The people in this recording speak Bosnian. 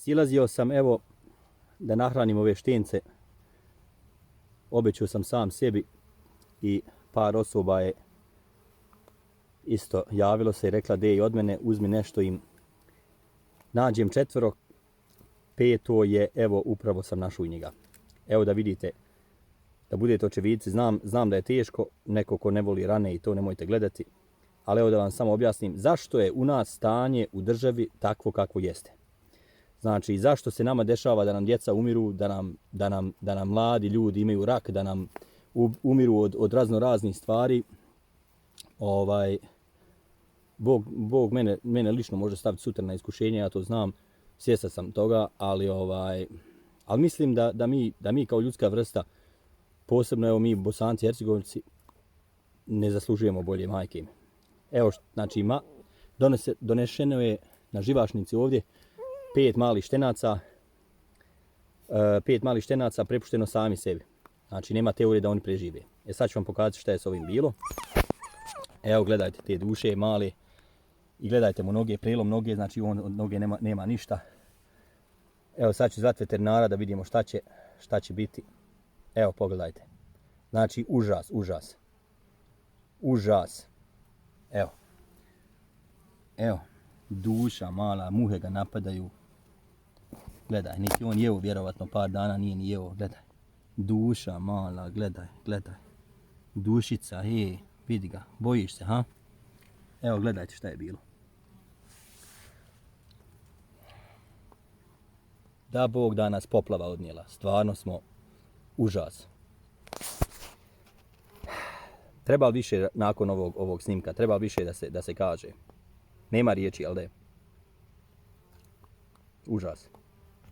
Silazio sam evo da nahranim ove štence. Obećao sam sam sebi i par osoba je isto javilo se i rekla dej od mene uzmi nešto im. Nađem 4, 5 je evo upravo sam našao i njega. Evo da vidite, da budete očevidci, znam da je teško, neko ko ne voli rane i to nemojte gledati, ali evo da vam samo objasnim zašto je u nas stanje u državi takvo kakvo jeste. Znači, zašto se nama dešava da nam djeca umiru, da nam mladi ljudi imaju rak, da nam umiru od razno raznih stvari. Bog mene lično može staviti sutra na iskušenje, ja to znam, svjestan sam toga, ali mislim da mi kao ljudska vrsta, posebno evo mi Bosanci i Hercegovci, ne zaslužujemo bolje, majke im. Evo, znači, donešeno je na živašnici ovdje 5 malih štenaca prepušteno sami sebi. Znači, nema teorije da oni prežive. Sad ću vam pokazati šta je s ovim bilo. Evo, gledajte te duše male i gledajte mu noge, prelom noge, znači on od noge nema ništa. Evo, sad ću zvati veterinara da vidimo šta će biti. Evo, pogledajte. Znači, užas. Evo, duša mala, muhe ga napadaju. Gledaj, niti on jeo vjerovatno par dana, nije ni jeo, gledaj. Duša mala, gledaj. Dušica, vidi ga, bojiš se, ha? Evo, gledajte šta je bilo. Da Bog da nas poplava odnijela, stvarno smo užas. Treba više nakon ovog snimka, treba više da se kaže. Nema riječi, ali da je užas.